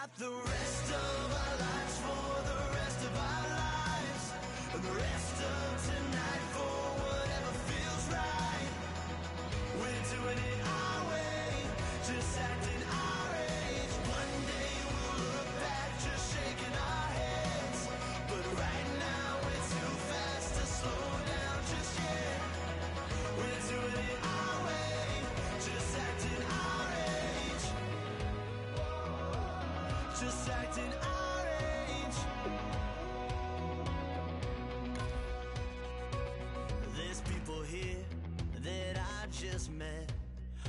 got the rest of our lives for the rest of our lives, and the rest of tonight for whatever feels right. We're doing it our way, just acting our age. One day we'll look back just shaking our heads, but right now we're too fast to slow down just yet. We're doing it our way, just acting our age. Just acting our age. There's people here that I just met,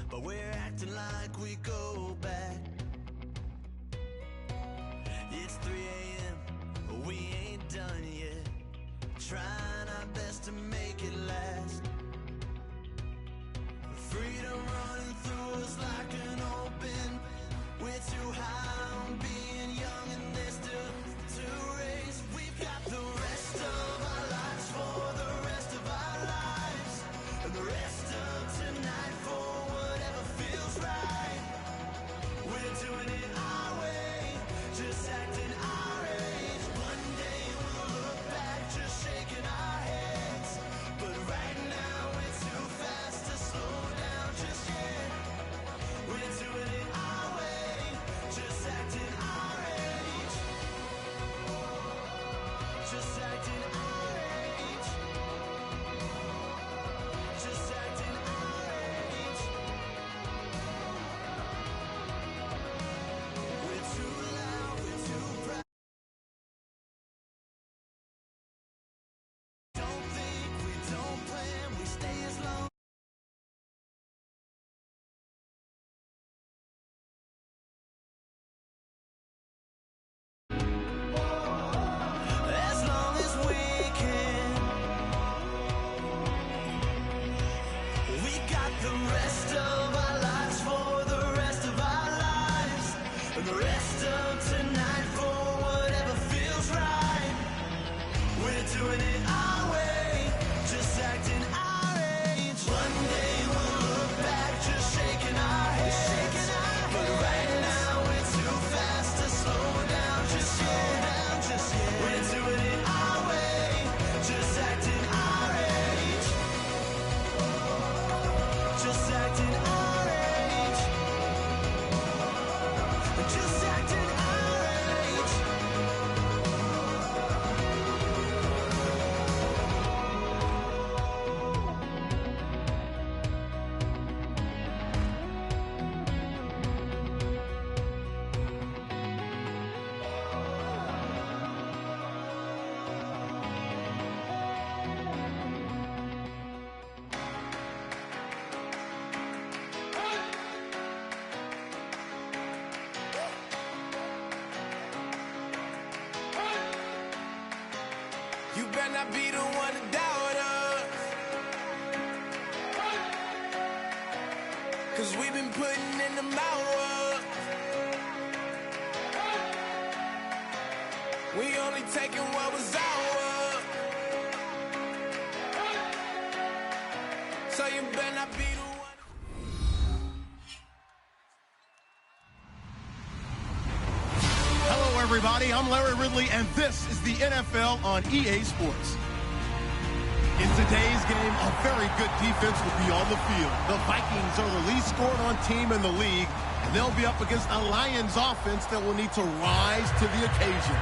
but we're acting like we go back. It's 3 a.m., we ain't done yet, trying our best to make it last. Freedom running through us like an open. We're too high on being young and there's still to race. We've got the rest of our lives for the rest of our lives, and the rest of tonight for whatever feels right. We're doing it our way, just acting our age. One day we'll look back just shaking our heads, but right now we're too fast to slow down just yet. We're doing it our way, just acting our age. Just acting our age. Just acting our age. We're too loud, we're too proud. Don't think, we don't plan, we stay as long. As long as we can. We got the rest of our lives for the rest of our lives, and the rest of tonight for whatever feels right. We're doing it our way, just acting our age. One day we'll look back just shaking our heads, but right now we're too fast to slow down just yet. We're doing it our way, just acting our age. Just acting our age. Just acting our age. You better not be the one to doubt us, 'cause we've been putting in the hours. We only taking what was ours, so you better not be the one. Hello, everybody. I'm Larry Ridley, and this is the NFL on EA Sports. In today's game, a very good defense will be on the field. The Vikings are the least scored on team in the league, and they'll be up against a Lions offense that will need to rise to the occasion.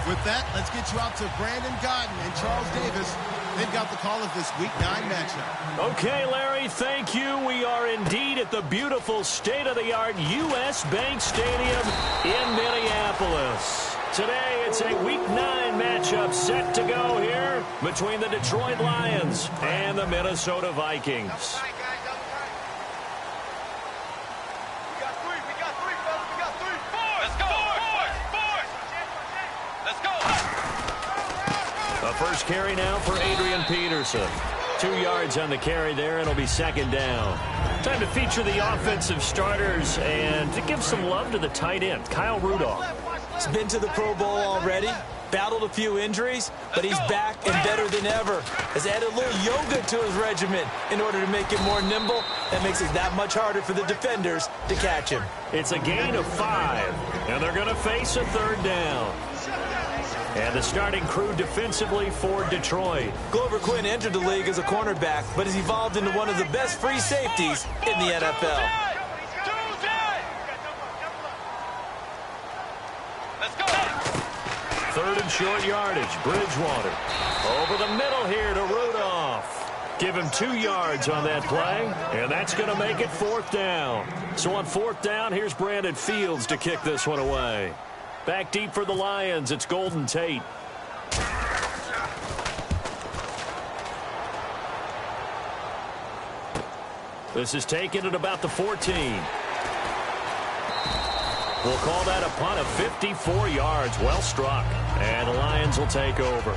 With that, let's get you out to Brandon Godden and Charles Davis. They've got the call of this Week 9 matchup. Okay, Larry, thank you. We are indeed at the beautiful state-of-the-art U.S. Bank Stadium in Minneapolis. Today, it's a Week 9 matchup set to go here between the Detroit Lions and the Minnesota Vikings. The first carry now for Adrian Peterson. 2 yards on the carry there, and it'll be second down. Time to feature the offensive starters and to give some love to the tight end, Kyle Rudolph. He's been to the Pro Bowl already. Battled a few injuries, but he's back and better than ever. Has added a little yoga to his regimen in order to make him more nimble. That makes it that much harder for the defenders to catch him. It's a gain of 5, and they're going to face a 3rd down. And the starting crew defensively for Detroit. Glover Quinn entered the league as a cornerback, but has evolved into one of the best free safeties in the NFL. Third and short yardage. Bridgewater over the middle here to Rudolph. Give him 2 yards on that play, and that's going to make it 4th down. So on 4th down, here's Brandon Fields to kick this one away. Back deep for the Lions, it's Golden Tate. This is taken at about the 14. We'll call that a punt of 54 yards. Well struck. And the Lions will take over.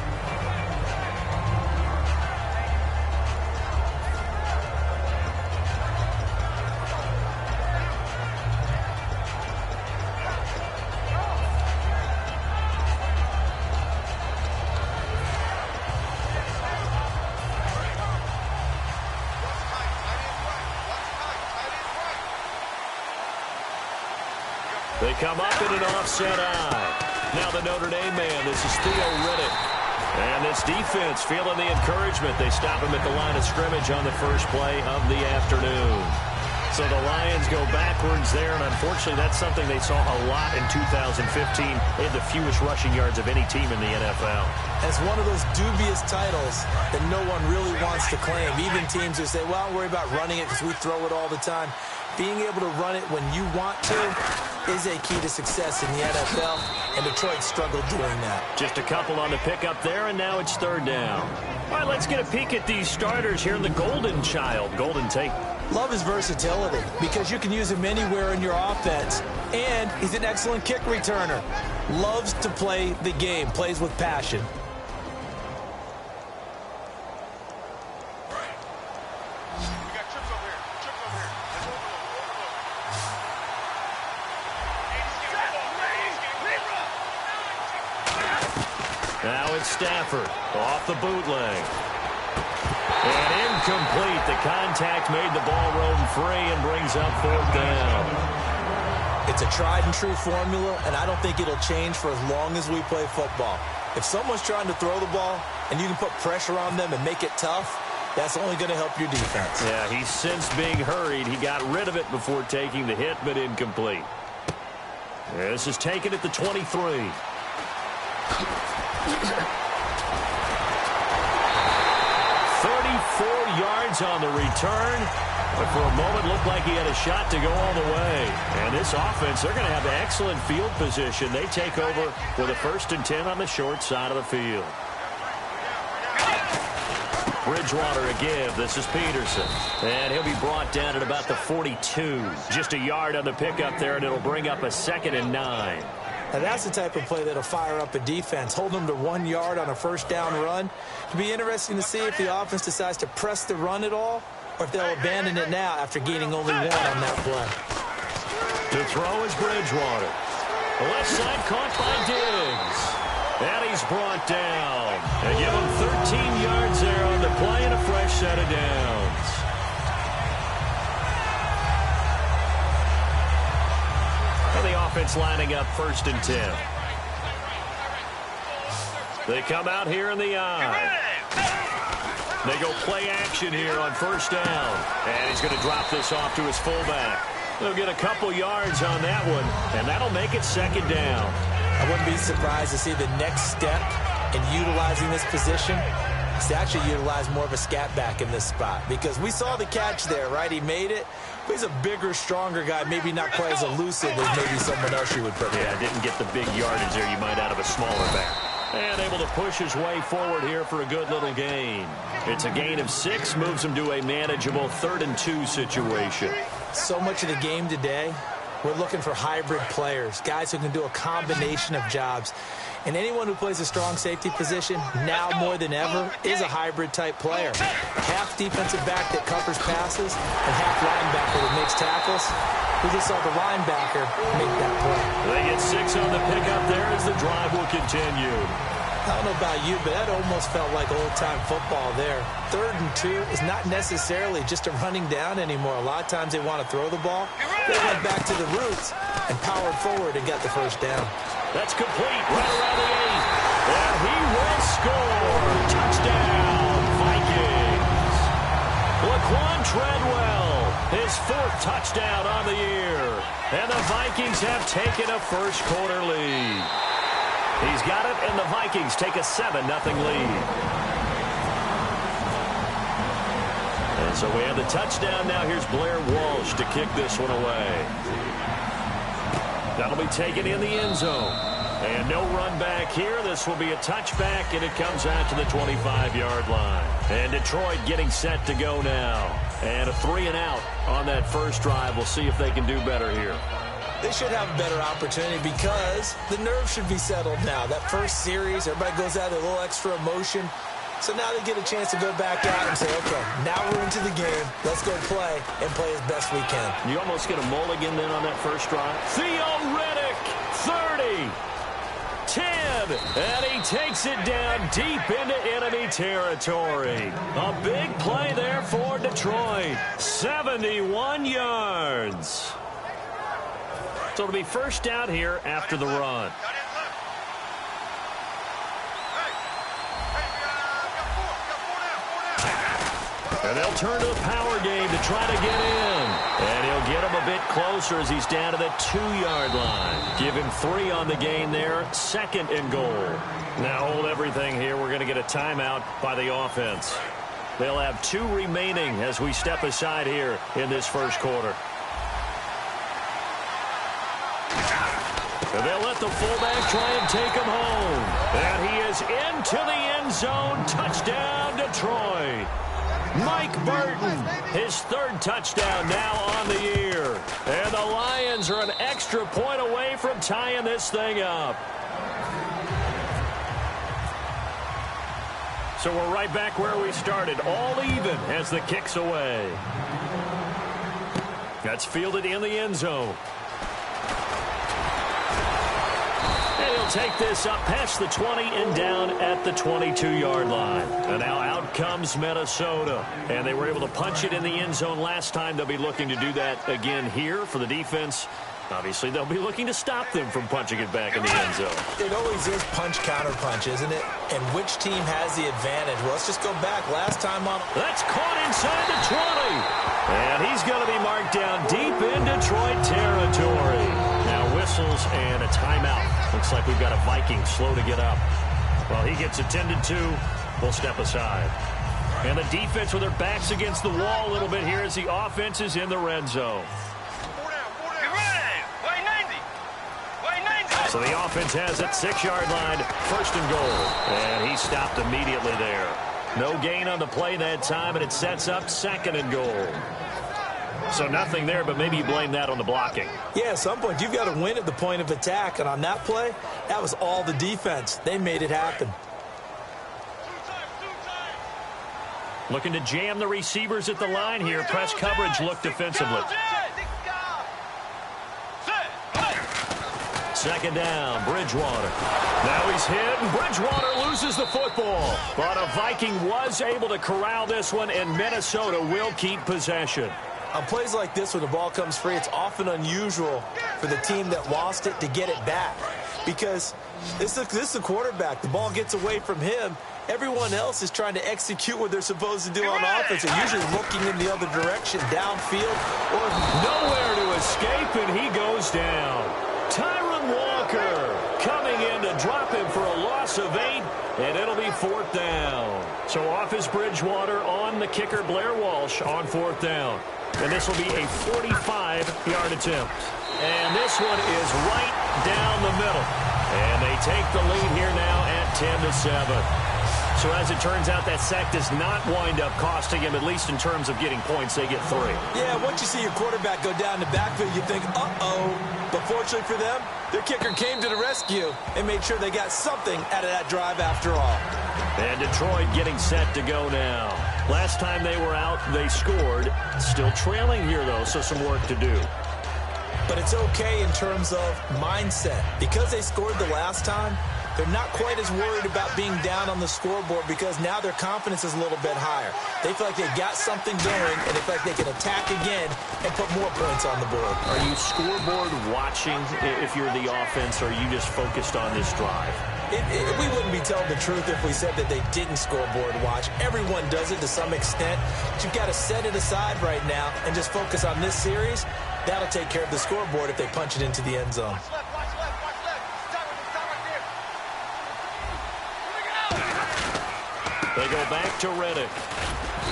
They come up in an offset eye. Now the Notre Dame man, this is Theo Riddick. And this defense feeling the encouragement. They stop him at the line of scrimmage on the first play of the afternoon. So the Lions go backwards there, and unfortunately that's something they saw a lot in 2015. They had the fewest rushing yards of any team in the NFL. It's one of those dubious titles that no one really wants to claim. Even teams who say, well, don't worry about running it because we throw it all the time. Being able to run it when you want to is a key to success in the NFL, and Detroit struggled doing that. Just a couple on the pickup there, and now it's 3rd down. All right, let's get a peek at these starters here in the Golden Child, Golden Tate. Love his versatility because you can use him anywhere in your offense, and he's an excellent kick returner. Loves to play the game, plays with passion. Now it's Stafford off the bootleg. And incomplete. The contact made the ball roam free and brings up 4th down. It's a tried and true formula, and I don't think it'll change for as long as we play football. If someone's trying to throw the ball and you can put pressure on them and make it tough, that's only going to help your defense. Yeah, he's since being hurried. He got rid of it before taking the hit, but incomplete. This is taken at the 23. 34 yards on the return, but for a moment looked like he had a shot to go all the way. And this offense, they're going to have excellent field position. They take over with a 1st and 10 on the short side of the field. Bridgewater a give. This is Peterson. And he'll be brought down at about the 42. Just a yard on the pickup there, and it'll bring up a 2nd and 9. Now that's the type of play that'll fire up a defense. Hold them to 1 yard on a 1st down run. It'll be interesting to see if the offense decides to press the run at all, or if they'll abandon it now after gaining only 1 on that play. To throw is Bridgewater. The left side caught by Diggs. And he's brought down. And give him 13 yards there on the play and a fresh set of downs. And the offense lining up 1st and 10. They come out here in the eye. They go play action here on 1st down. And he's going to drop this off to his fullback. They'll get a couple yards on that one, and that'll make it 2nd down. I wouldn't be surprised to see the next step in utilizing this position is to actually utilize more of a scat back in this spot, because we saw the catch there, right? He made it, but he's a bigger, stronger guy, maybe not quite as elusive as maybe someone else you would put there. Yeah, didn't get the big yardage there you might out of a smaller back. And able to push his way forward here for a good little gain. It's a gain of 6, moves him to a manageable 3rd and 2 situation. So much of the game today, we're looking for hybrid players, guys who can do a combination of jobs. And anyone who plays a strong safety position, now more than ever, is a hybrid-type player. Half defensive back that covers passes and half linebacker that makes tackles. We just saw the linebacker make that play. They get 6 on the pickup there as the drive will continue. I don't know about you, but that almost felt like old-time football there. 3rd and 2 is not necessarily just a running down anymore. A lot of times they want to throw the ball. They went back to the roots and powered forward and got the first down. That's complete right around the 8. And he will score. Touchdown, Vikings. Laquan Treadwell, his 4th touchdown on the year. And the Vikings have taken a first-quarter lead. He's got it, and the Vikings take a 7-0 lead. And so we have the touchdown. Now here's Blair Walsh to kick this one away. That'll be taken in the end zone. And no run back here. This will be a touchback, and it comes out to the 25-yard line. And Detroit getting set to go now. And a 3-and-out on that first drive. We'll see if they can do better here. They should have a better opportunity because the nerves should be settled now. That first series, everybody goes out with a little extra emotion. So now they get a chance to go back out and say, okay, now we're into the game. Let's go play and play as best we can. You almost get a mulligan then on that first drive. Theo Riddick, 30, 10, and he takes it down deep into enemy territory. A big play there for Detroit. 71 yards. So it'll be first down here after the run. And they'll turn to the power game to try to get in. And he'll get him a bit closer as he's down to the 2-yard line. Give him 3 on the gain there. 2nd and goal. Now hold everything here. We're going to get a timeout by the offense. They'll have 2 remaining as we step aside here in this first quarter. And they'll let the fullback try and take him home. And he is into the end zone. Touchdown, Detroit. Mike Burton, his 3rd touchdown now on the year. And the Lions are an extra point away from tying this thing up. So we're right back where we started, all even as the kick's away. That's fielded in the end zone. And he'll take this up past the 20 and down at the 22-yard line. And now out comes Minnesota. And they were able to punch it in the end zone last time. They'll be looking to do that again here for the defense. Obviously, they'll be looking to stop them from punching it back in the end zone. It always is punch-counter-punch, isn't it? And which team has the advantage? Well, let's just go back. Last time on... That's caught inside the 20. And he's going to be marked down deep in Detroit territory. Now whistles and a timeout. Looks like we've got a Viking slow to get up. Well, he gets attended to. We'll step aside. And the defense with their backs against the wall a little bit here as the offense is in the red zone. So the offense has it, 6-yard line, 1st and goal. And he stopped immediately there. No gain on the play that time, and it sets up 2nd and goal. So nothing there, but maybe you blame that on the blocking. Yeah, at some point you've got to win at the point of attack. And on that play, that was all the defense. They made it happen. Looking to jam the receivers at the line here. Press coverage look defensively. 2nd down, Bridgewater. Now he's hit, and Bridgewater loses the football. But a Viking was able to corral this one, and Minnesota will keep possession. On plays like this, when the ball comes free, it's often unusual for the team that lost it to get it back. Because this is the quarterback. The ball gets away from him. Everyone else is trying to execute what they're supposed to do on offense. They're usually looking in the other direction, downfield, or nowhere to escape, and he goes down. Tyron Walker coming in to drop him for a loss of 8, and it'll be 4th down. So off is Bridgewater, on the kicker Blair Walsh on 4th down. And this will be a 45-yard attempt. And this one is right down the middle. And they take the lead here now at 10-7. So as it turns out, that sack does not wind up costing him, at least in terms of getting points. They get 3. Yeah, once you see your quarterback go down the backfield, you think, uh-oh. But fortunately for them, their kicker came to the rescue and made sure they got something out of that drive after all. And Detroit getting set to go now. Last time they were out, they scored. Still trailing here, though, so some work to do. But it's okay in terms of mindset. Because they scored the last time, they're not quite as worried about being down on the scoreboard because now their confidence is a little bit higher. They feel like they got something going, and they feel like they can attack again and put more points on the board. Are you scoreboard watching if you're the offense, or are you just focused on this drive? We wouldn't be telling the truth if we said that they didn't scoreboard watch. Everyone does it to some extent. But you've got to set it aside right now and just focus on this series. That'll take care of the scoreboard if they punch it into the end zone. They go back to Reddick.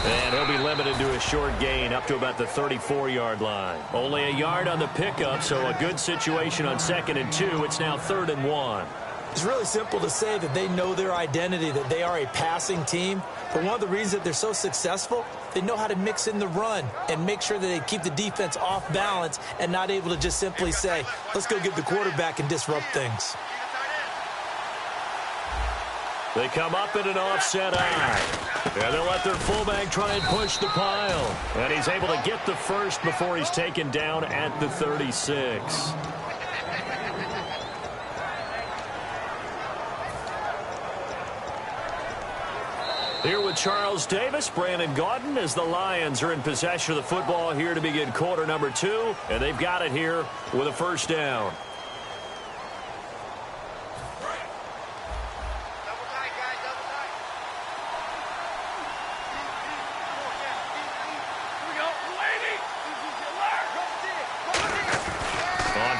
And he'll be limited to a short gain up to about the 34-yard line. Only a yard on the pickup, so a good situation on 2nd and 2. It's now 3rd and 1. It's really simple to say that they know their identity, that they are a passing team. But one of the reasons that they're so successful, they know how to mix in the run and make sure that they keep the defense off balance and not able to just simply say, let's go get the quarterback and disrupt things. They come up in an offset eye. And they'll let their fullback try and push the pile. And he's able to get the first before he's taken down at the 36. Here with Charles Davis, Brandon Gaudin, as the Lions are in possession of the football here to begin quarter number 2. And they've got it here with a first down.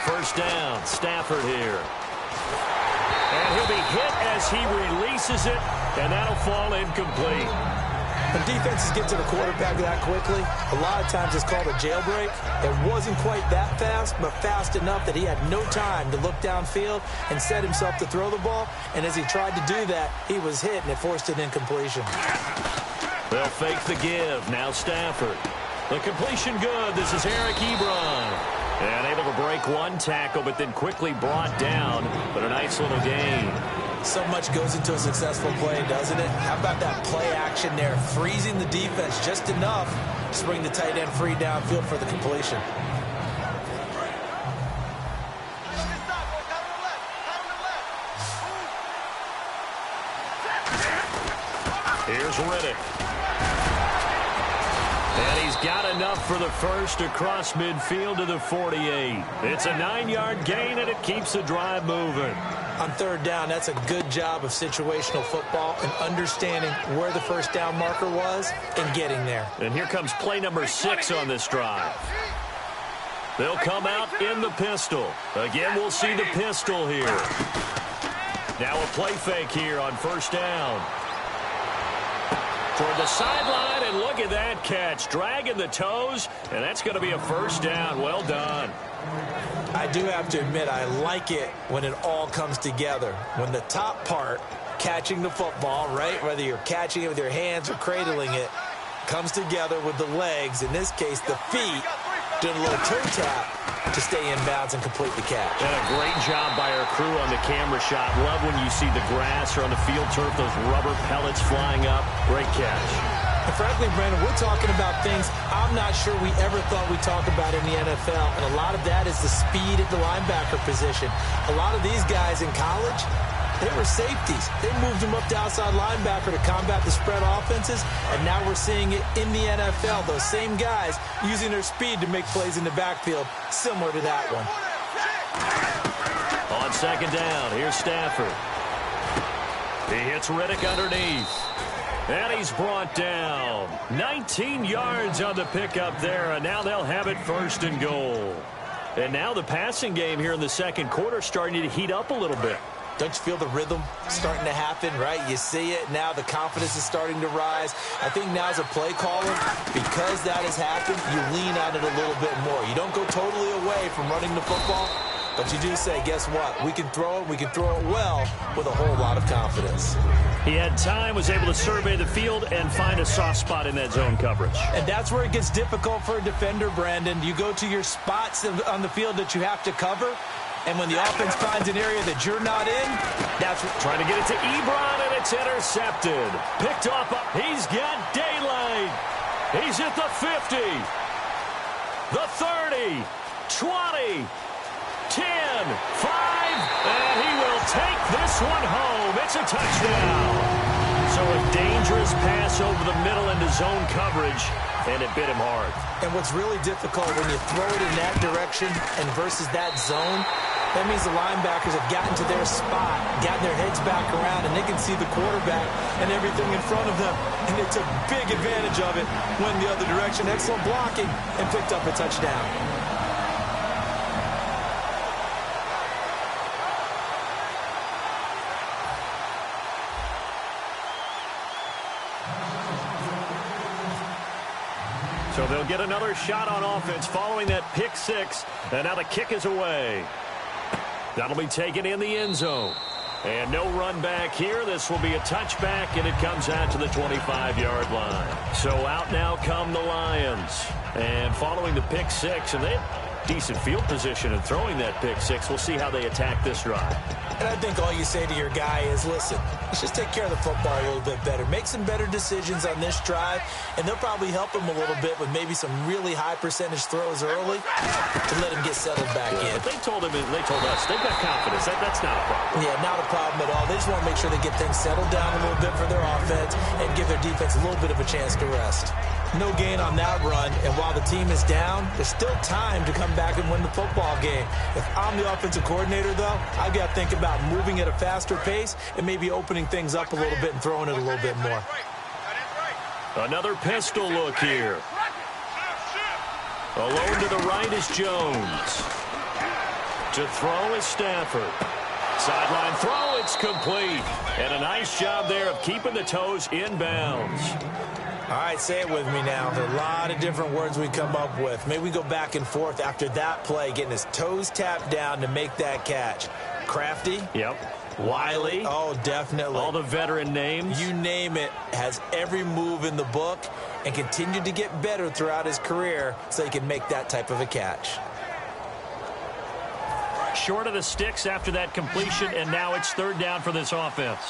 First down, Stafford here. And he'll be hit as he releases it, and that'll fall incomplete. When defenses get to the quarterback that quickly, a lot of times it's called a jailbreak. It wasn't quite that fast, but fast enough that he had no time to look downfield and set himself to throw the ball. And as he tried to do that, he was hit, and it forced an incompletion. They'll fake the give. Now Stafford. The completion good. This is Eric Ebron. And able to break one tackle, but then quickly brought down. But a nice little gain. So much goes into a successful play, doesn't it? How about that play action there? Freezing the defense just enough to bring the tight end free downfield for the completion. Here's Riddick. And he's got enough for the first across midfield to the 48. It's a 9-yard gain, and it keeps the drive moving. On third down, that's a good job of situational football and understanding where the first down marker was and getting there. And here comes play number 6 on this drive. They'll come out in the pistol. Again, we'll see the pistol here. Now a play fake here on first down. Toward the sideline, and look at that catch. Dragging the toes, and that's going to be a first down. Well done. I do have to admit, I like it when it all comes together. When the top part, catching the football, right, whether you're catching it with your hands or cradling it, comes together with the legs, in this case the feet, doing a little toe tap to stay in bounds and complete the catch. And a great job by our crew on the camera shot. Love when you see the grass or on the field turf, those rubber pellets flying up. Great catch. And frankly, Brandon, we're talking about things I'm not sure we ever thought we'd talk about in the NFL, and a lot of that is the speed at the linebacker position. A lot of these guys in college, they were safeties. They moved them up to outside linebacker to combat the spread offenses, and now we're seeing it in the NFL. Those same guys using their speed to make plays in the backfield, similar to that one. On second down, here's Stafford. He hits Riddick underneath. And he's brought down. 19 yards on the pickup there, and now they'll have it first and goal. And now the passing game here in the second quarter starting to heat up a little bit. Don't you feel the rhythm starting to happen, right? You see it. Now the confidence is starting to rise. I think now as a play caller, because that has happened, you lean on it a little bit more. You don't go totally away from running the football, But you do say, guess what? We can throw it. We can throw it well with a whole lot of confidence. He had time, was able to survey the field and find a soft spot in that zone coverage. And that's where it gets difficult for a defender, Brandon. You go to your spots on the field that you have to cover, and when the offense finds an area that you're not in, that's what... Trying to get it to Ebron, and it's intercepted. Picked off. He's got daylight. He's at the 50, the 30, 20, 10, 5, and he will take this one home. It's a touchdown. So a dangerous pass over the middle into zone coverage, and it bit him hard. And what's really difficult when you throw it in that direction and versus that zone, that means the linebackers have gotten to their spot, gotten their heads back around, and they can see the quarterback and everything in front of them. And they took big advantage of it, went the other direction. Excellent blocking, and picked up a touchdown. So they'll get another shot on offense following that pick six. And now the kick is away. That'll be taken in the end zone. And no run back here. This will be a touchback, and it comes out to the 25-yard line. So out now come the Lions. And following the pick six, and they have decent field position in throwing that pick six. We'll see how they attack this drive. And I think all you say to your guy is, listen, let's just take care of the football a little bit better. Make some better decisions on this drive, and they'll probably help him a little bit with maybe some really high percentage throws early to let him get settled back in. But they told us they've got confidence. That's not a problem. Yeah, not a problem at all. They just want to make sure they get things settled down a little bit for their offense and give their defense a little bit of a chance to rest. No gain on that run, and while the team is down, there's still time to come back and win the football game. If I'm the offensive coordinator, though, I've got to think about moving at a faster pace and maybe opening things up a little bit and throwing it a little bit more. Another pistol look here. Alone to the right is Jones. To throw is Stafford. Sideline throw, it's complete. And a nice job there of keeping the toes inbounds. All right, say it with me now. There are a lot of different words we come up with. Maybe we go back and forth after that play, getting his toes tapped down to make that catch. Crafty. Yep. Wiley. Oh, definitely. All the veteran names. You name it. Has every move in the book and continued to get better throughout his career so he can make that type of a catch. Short of the sticks after that completion, and now it's third down for this offense.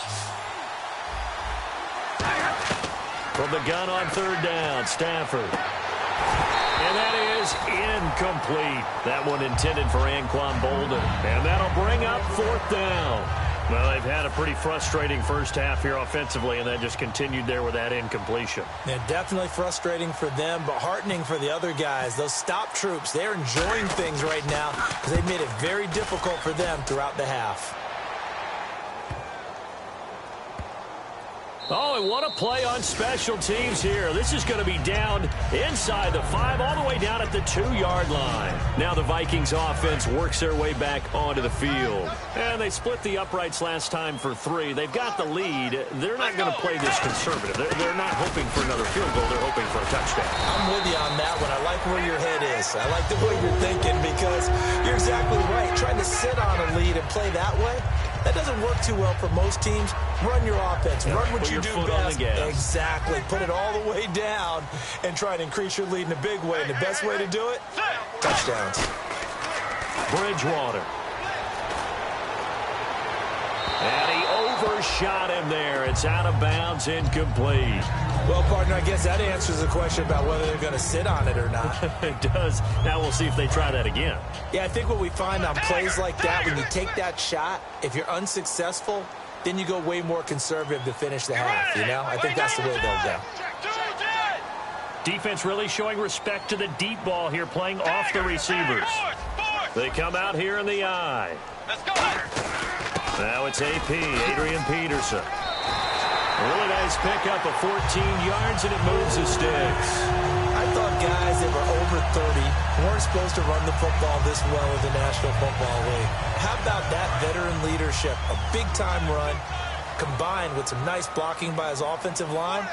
From the gun on third down, Stafford. And that is incomplete. That one intended for Anquan Bolden. And that'll bring up fourth down. Well, they've had a pretty frustrating first half here offensively, and that just continued there with that incompletion. Yeah, definitely frustrating for them, but heartening for the other guys. Those stop troops, they're enjoying things right now because they made it very difficult for them throughout the half. Oh, and what a play on special teams here. This is going to be down inside the 5, all the way down at the 2-yard line. Now the Vikings offense works their way back onto the field. And they split the uprights last time for 3. They've got the lead. They're not going to play this conservative. They're not hoping for another field goal. They're hoping for a touchdown. I'm with you on that one. I like where your head is. I like the way you're thinking because you're exactly right. Trying to sit on a lead and play that way, that doesn't work too well for most teams. Run your offense. Run what you do best. Exactly. Put it all the way down and try to increase your lead in a big way. And the best way to do it, touchdowns. Bridgewater. And he overshot him there. It's out of bounds, incomplete. Well, partner, I guess that answers the question about whether they're going to sit on it or not. It does. Now we'll see if they try that again. Yeah, I think what we find on plays like that, when you take that shot, if you're unsuccessful, then you go way more conservative to finish the half, you know? I think that's the way they'll go. Defense really showing respect to the deep ball here, playing off the receivers. They come out here in the eye. Let's go. Now it's AP, Adrian Peterson. Really nice pickup of 14 yards, and it moves the sticks. I thought guys that were over 30 weren't supposed to run the football this well in the National Football League. How about that veteran leadership? A big-time run combined with some nice blocking by his offensive line.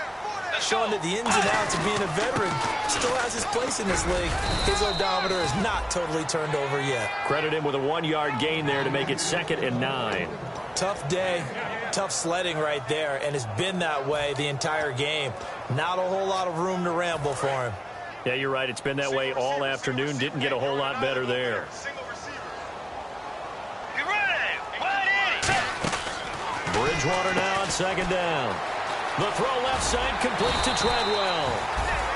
showing that the ins and outs of being a veteran still has his place in this league. His odometer is not totally turned over yet. Credit him with a 1-yard gain there to make it 2nd and 9. Tough day, tough sledding right there, and it's been that way the entire game. Not a whole lot of room to ramble for him. Yeah, you're right. It's been that way all afternoon. Didn't get a whole lot better there. Bridgewater now on 2nd down. The throw left side complete to Treadwell.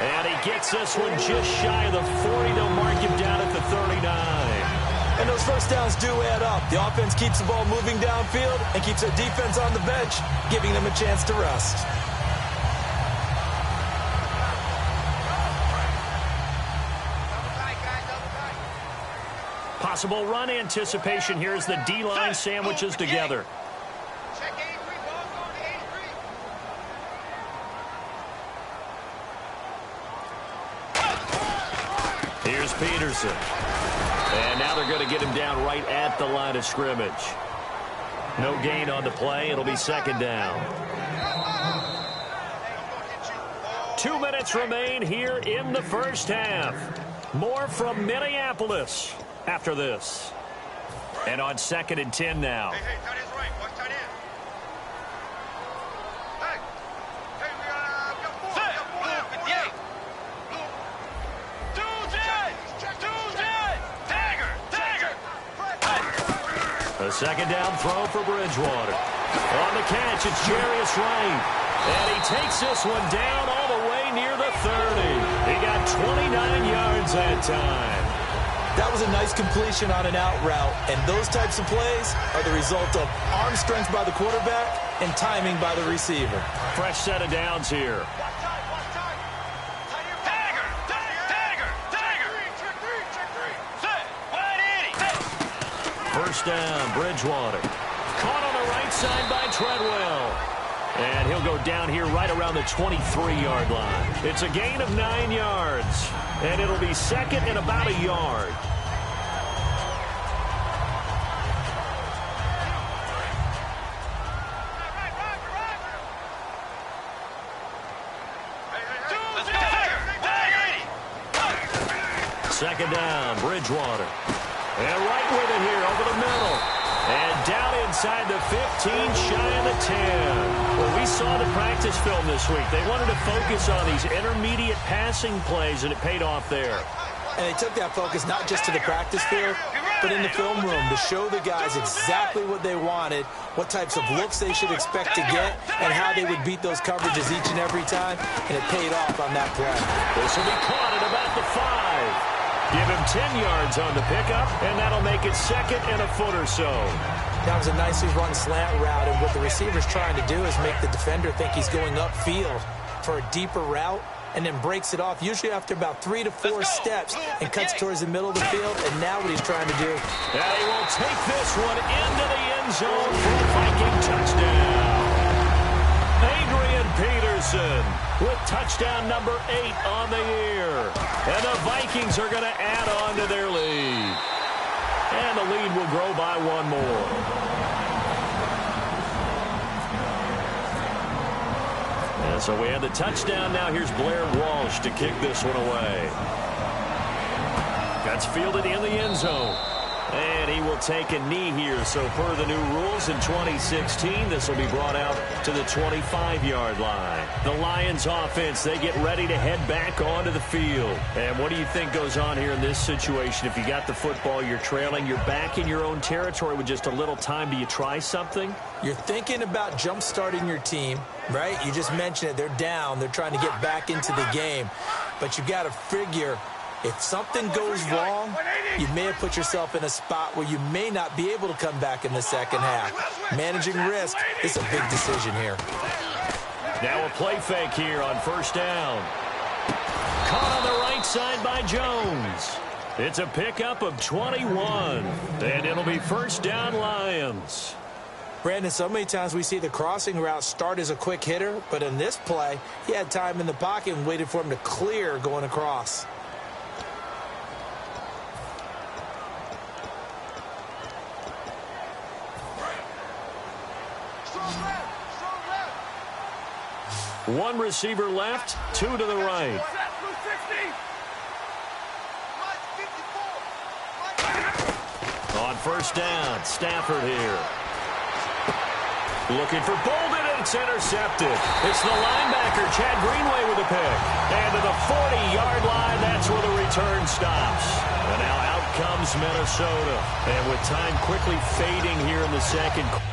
And he gets this one just shy of the 40. They'll mark him down at the 39. And those first downs do add up. The offense keeps the ball moving downfield and keeps their defense on the bench, giving them a chance to rest. Possible run anticipation here as the D-line sandwiches together. Here's Peterson. And now they're going to get him down right at the line of scrimmage. No gain on the play. It'll be 2nd down. 2 minutes remain here in the first half. More from Minneapolis after this. And on 2nd and 10 now. Hey, tight end's right. Watch tight end. Hey, we got 4 now. 58. A 2nd down throw for Bridgewater. On the catch, it's Jarius Wright. And he takes this one down all the way near the 30. He got 29 yards that time. That was a nice completion on an out route, and those types of plays are the result of arm strength by the quarterback and timing by the receiver. Fresh set of downs here. First down, Bridgewater. Caught on the right side by Treadwell. And he'll go down here right around the 23-yard line. It's a gain of 9 yards. And it'll be 2nd and about a yard. Second down, Bridgewater. And right with it here over the middle. And down inside the 15, shy of the 10. Well, we saw the practice film this week. They wanted to focus on these intermediate passing plays, and it paid off there. And they took that focus not just to the practice field, but in the film room to show the guys exactly what they wanted, what types of looks they should expect to get, and how they would beat those coverages each and every time, and it paid off on that play. This will be caught at about the 5. Give him 10 yards on the pickup, and that'll make it 2nd and a foot or so. That was a nicely run slant route, and what the receiver's trying to do is make the defender think he's going upfield for a deeper route, and then breaks it off, usually after about 3 to 4 steps, and cuts towards the middle of the field, and now what he's trying to do. And he will take this one into the end zone for a Viking touchdown. Adrian Peterson with touchdown number 8 on the year. And the Vikings are going to add on to their lead. And the lead will grow by 1 more. And so we have the touchdown. Now here's Blair Walsh to kick this one away. That's fielded in the end zone. And he will take a knee here. So per the new rules in 2016, this will be brought out to the 25-yard line. The Lions offense, they get ready to head back onto the field. And what do you think goes on here in this situation? If you got the football, you're trailing, you're back in your own territory with just a little time. Do you try something? You're thinking about jump-starting your team, right? You just mentioned it. They're down. They're trying to get back into the game. But you got to figure, if something goes wrong, you may have put yourself in a spot where you may not be able to come back in the second half. Managing risk is a big decision here. Now a play fake here on first down. Caught on the right side by Jones. It's a pickup of 21. And it'll be first down Lions. Brandon, so many times we see the crossing route start as a quick hitter, but in this play, he had time in the pocket and waited for him to clear going across. One receiver left, two to the right. On first down, Stafford here. Looking for Bolden, and it's intercepted. It's the linebacker, Chad Greenway, with a pick. And to the 40-yard line, that's where the return stops. And now out comes Minnesota. And with time quickly fading here in the second quarter.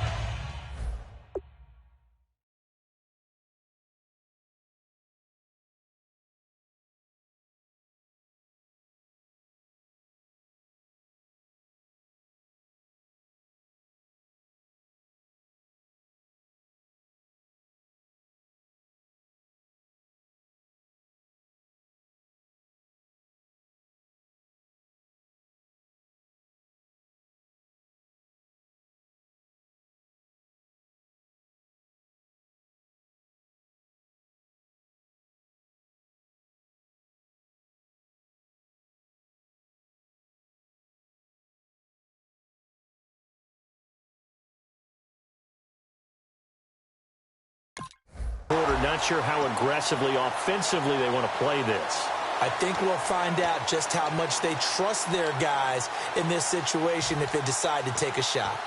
Not sure how aggressively, offensively they want to play this. I think we'll find out just how much they trust their guys in this situation if they decide to take a shot.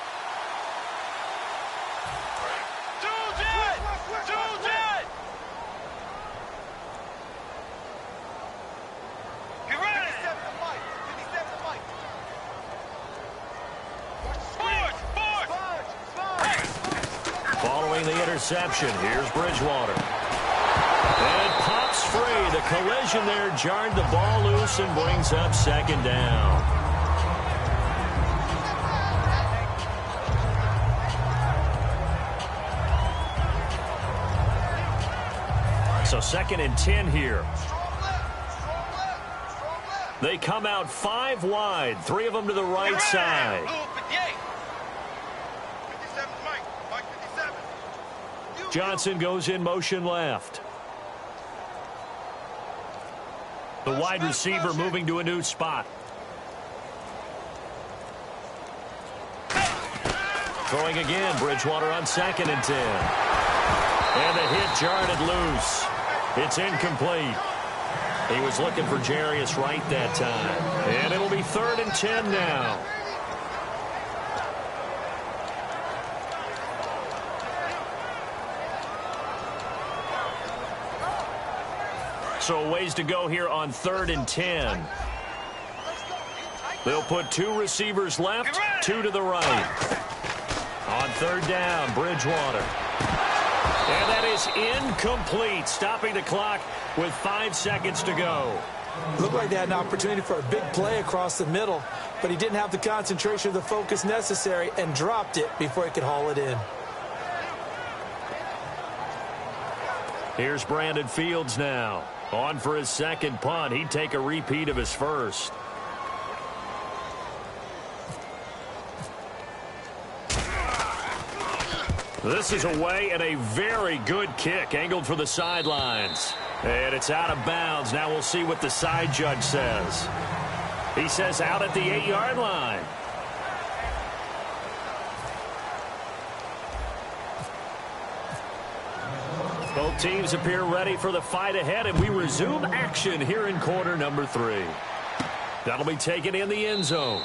The interception. Here's Bridgewater. And it pops free. The collision there jarred the ball loose and brings up second down. So 2nd and 10 here. They come out 5 wide. 3 of them to the right side. Johnson goes in motion left. The wide receiver moving to a new spot. Throwing again, Bridgewater on 2nd and 10. And the hit jarred it loose. It's incomplete. He was looking for Jarius Wright that time. And it'll be 3rd and 10 now. So ways to go here on 3rd and 10. They'll put 2 receivers left, 2 to the right. On 3rd down, Bridgewater. And that is incomplete, stopping the clock with 5 seconds to go. Looked like they had an opportunity for a big play across the middle, but he didn't have the concentration or the focus necessary and dropped it before he could haul it in. Here's Brandon Fields now. On for his 2nd punt. He'd take a repeat of his first. This is away and a very good kick angled for the sidelines. And it's out of bounds. Now we'll see what the side judge says. He says out at the 8-yard line. Both teams appear ready for the fight ahead, and we resume action here in quarter number 3. That'll be taken in the end zone.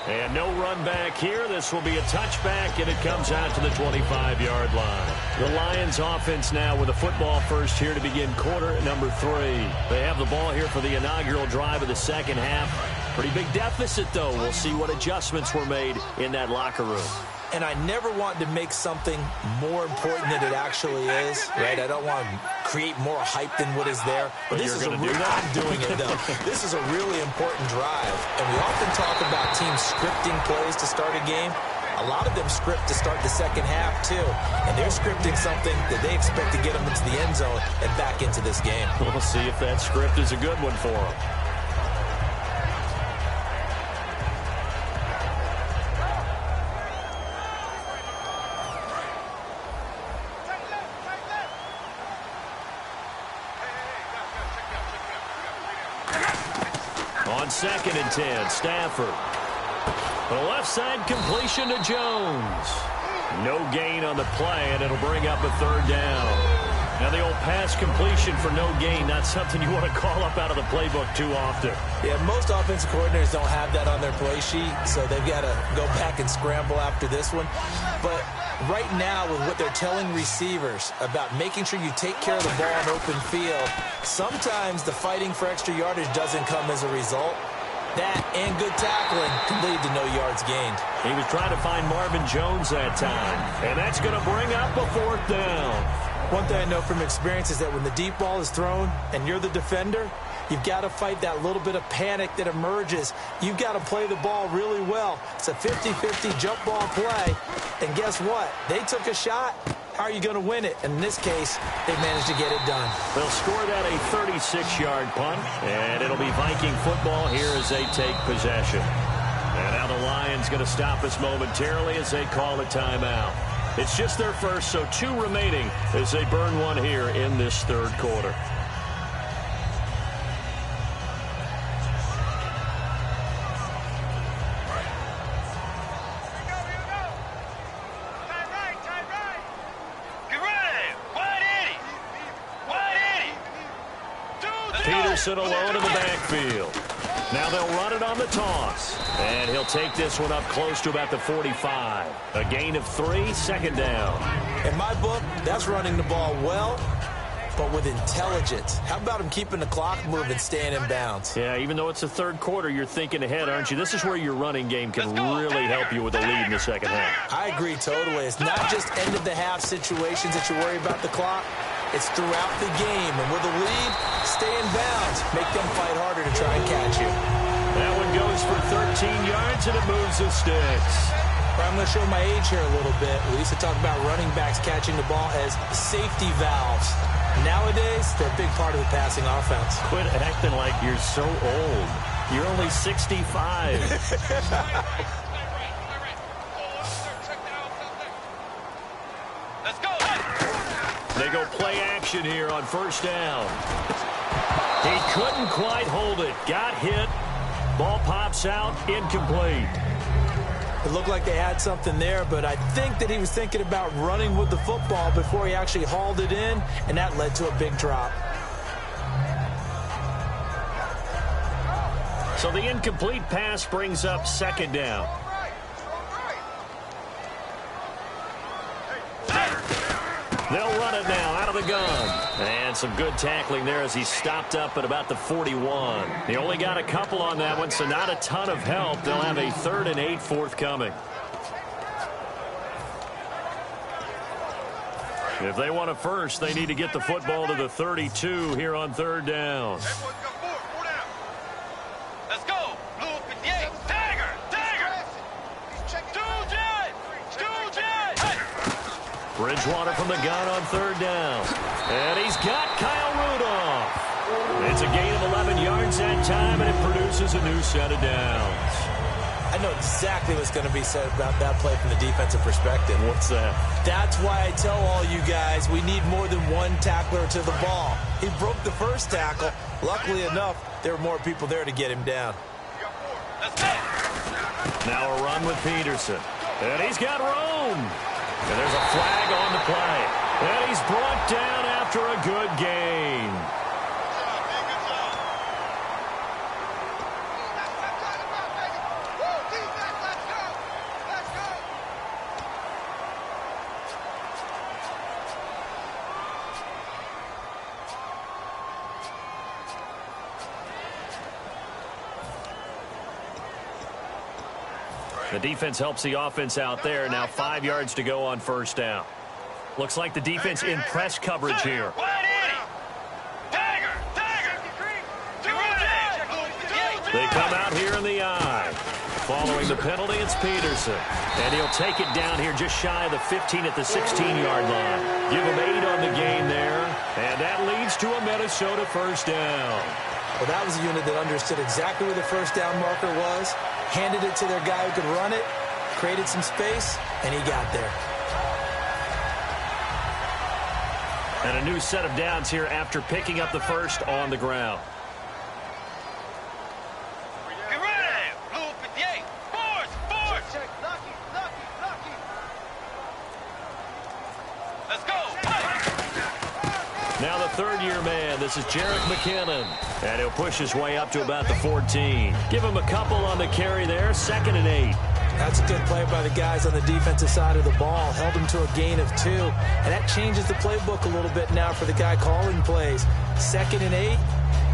And no run back here. This will be a touchback, and it comes out to the 25-yard line. The Lions offense now with a football first here to begin quarter number 3. They have the ball here for the inaugural drive of the second half. Pretty big deficit, though. We'll see what adjustments were made in that locker room. And I never want to make something more important than it actually is, right? I don't want to create more hype than what is there. But this is I'm doing it, though. This is a really important drive. And we often talk about teams scripting plays to start a game. A lot of them script to start the second half, too. And they're scripting something that they expect to get them into the end zone and back into this game. We'll see if that script is a good one for them. On 2nd and 10, Stafford. The left side completion to Jones. No gain on the play, and it'll bring up a 3rd down. Now the old pass completion for no gain, not something you want to call up out of the playbook too often. Yeah, most offensive coordinators don't have that on their play sheet, so they've got to go back and scramble after this one. But right now, with what they're telling receivers about making sure you take care of the ball in open field, sometimes the fighting for extra yardage doesn't come as a result. That and good tackling can lead to no yards gained. He was trying to find Marvin Jones that time, and that's going to bring up a 4th down. One thing I know from experience is that when the deep ball is thrown and you're the defender, you've got to fight that little bit of panic that emerges. You've got to play the ball really well. It's a 50-50 jump ball play. And guess what? They took a shot. How are you going to win it? And in this case, they managed to get it done. They'll score that a 36-yard punt, and it'll be Viking football here as they take possession. And now the Lions going to stop us momentarily as they call a timeout. It's just their first, so 2 remaining as they burn one here in this 3rd quarter. Peterson alone in the backfield. Now they'll run it on the toss. And he'll take this one up close to about the 45. A gain of 3, 2nd down. In my book, that's running the ball well, but with intelligence. How about him keeping the clock moving, staying in bounds? Yeah, even though it's the 3rd quarter, you're thinking ahead, aren't you? This is where your running game can really help you with a lead in the 2nd half. I agree totally. It's not just end-of-the-half situations that you worry about the clock. It's throughout the game. And with a lead, stay in bounds. Make them fight harder to try and catch you. That one goes for 13 yards, and it moves the sticks. I'm going to show my age here a little bit. We used to talk about running backs catching the ball as safety valves. Nowadays, they're a big part of the passing offense. Quit acting like you're so old. You're only 65. They go play action here on 1st down. He couldn't quite hold it. Got hit. Ball pops out. Incomplete. It looked like they had something there, but I think that he was thinking about running with the football before he actually hauled it in, and that led to a big drop. So the incomplete pass brings up 2nd down. They'll run it now out of the gun. And some good tackling there as he stopped up at about the 41. He only got a couple on that one, so not a ton of help. They'll have a 3rd and 8 forthcoming. If they want a first, they need to get the football to the 32 here on 3rd down. Let's go. Blue 58. Dagger. Bridgewater from the gun on 3rd down. And he's got Kyle Rudolph. It's a gain of 11 yards that time, and it produces a new set of downs. I know exactly what's going to be said about that play from the defensive perspective. What's that? That's why I tell all you guys we need more than one tackler to the ball. He broke the first tackle. Luckily enough, there were more people there to get him down. Now a run with Peterson. And he's got Rome. And there's a flag on the play. And he's brought down after a good gain. The defense helps the offense out there. Now 5 yards to go on 1st down. Looks like the defense in press coverage here. They come out here in the eye. Following the penalty, it's Peterson. And he'll take it down here just shy of the 15 at the 16-yard line. Give him 8 on the game there. And that leads to a Minnesota 1st down. Well, that was a unit that understood exactly where the 1st down marker was, handed it to their guy who could run it, created some space, and he got there. And a new set of downs here after picking up the first on the ground. Get ready! Blue 58. Force! Let's go! Now the third-year man, this is Jerick McKinnon. And he'll push his way up to about the 14. Give him a couple on the carry there, 2nd and 8. That's a good play by the guys on the defensive side of the ball. Held him to a gain of 2. And that changes the playbook a little bit now for the guy calling plays. 2nd and 8.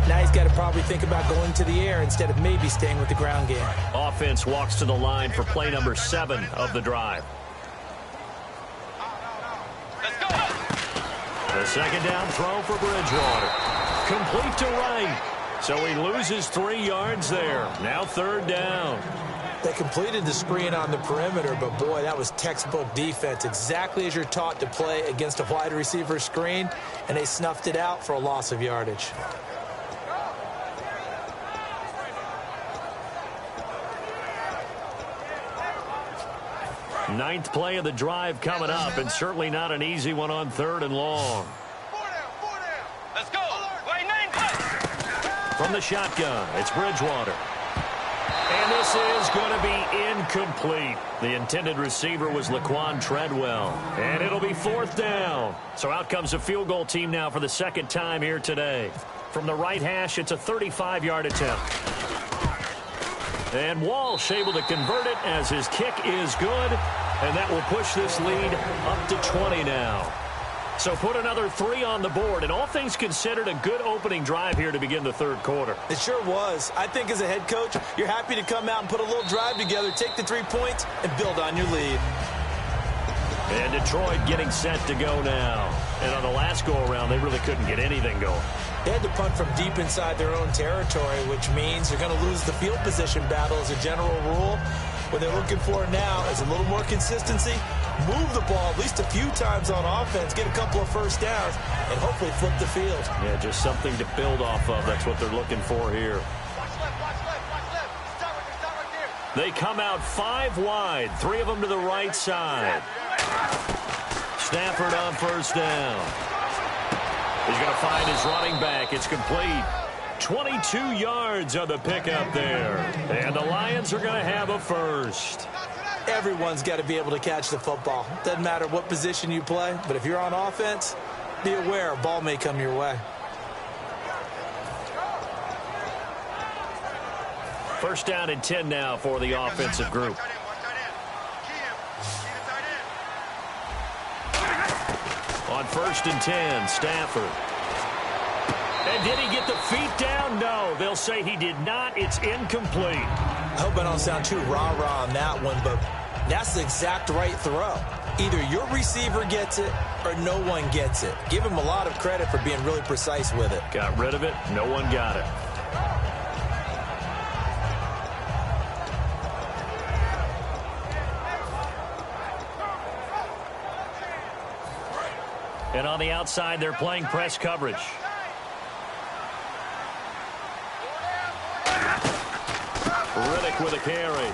Now he's got to probably think about going to the air instead of maybe staying with the ground game. Offense walks to the line for play number 7 of the drive. Let's go. The second down throw for Bridgewater. Complete to right. So he loses 3 yards there. Now 3rd down. They completed the screen on the perimeter, but boy, that was textbook defense. Exactly as you're taught to play against a wide receiver screen, and they snuffed it out for a loss of yardage. Ninth play of the drive coming up, and certainly not an easy one on 3rd and long. 4 down. Let's go. Wait, 9 plays. From the shotgun, it's Bridgewater. And this is going to be incomplete. The intended receiver was Laquan Treadwell. And it'll be 4th down. So out comes a field goal team now for the 2nd time here today. From the right hash, it's a 35-yard attempt. And Walsh able to convert it as his kick is good. And that will push this lead up to 20 now. So put another 3 on the board, and all things considered, a good opening drive here to begin the 3rd quarter. It sure was. I think as a head coach, you're happy to come out and put a little drive together, take the 3 points, and build on your lead. And Detroit getting set to go now. And on the last go-around, they really couldn't get anything going. They had to punt from deep inside their own territory, which means they're going to lose the field position battle as a general rule. What they're looking for now is a little more consistency, move the ball at least a few times on offense, get a couple of first downs, and hopefully flip the field. Yeah, just something to build off of. That's what they're looking for here. Watch left. Stop right there. They come out 5 wide, 3 of them to the right side. Stafford on 1st down. He's going to find his running back. It's complete. 22 yards on the pickup there. And the Lions are going to have a first. Everyone's got to be able to catch the football. Doesn't matter what position you play, but if you're on offense, be aware a ball may come your way. 1st down and 10 now for the offensive group. On 1st and 10, Stafford. And did he get the feet down? No, they'll say he did not. It's incomplete. I hope I don't sound too rah-rah on that one, but that's the exact right throw. Either your receiver gets it or no one gets it. Give him a lot of credit for being really precise with it. Got rid of it. No one got it. And on the outside, they're playing press coverage. Riddick with a carry.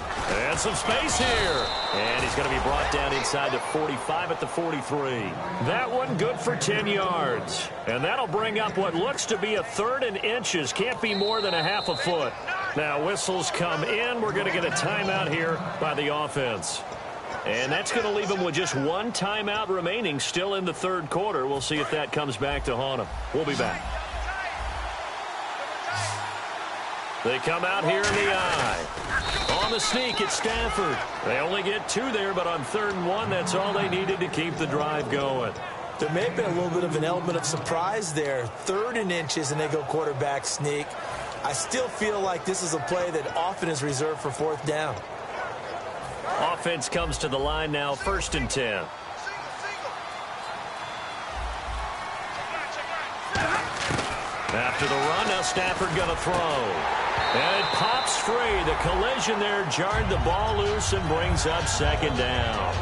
And some space here. And he's going to be brought down inside the 45 at the 43. That one good for 10 yards. And that'll bring up what looks to be a 3rd and inches. Can't be more than a half a foot. Now whistles come in. We're going to get a timeout here by the offense. And that's going to leave them with just 1 timeout remaining still in the 3rd quarter. We'll see if that comes back to haunt them. We'll be back. They come out here in the eye. On the sneak, it's Stafford. They only get 2 there, but on 3rd and 1, that's all they needed to keep the drive going. There may have been a little bit of an element of surprise there. 3rd and inches, and they go quarterback sneak. I still feel like this is a play that often is reserved for 4th down. Offense comes to the line now, 1st and 10. After the run, now Stafford going to throw. And it pops free. The collision there jarred the ball loose and brings up 2nd down.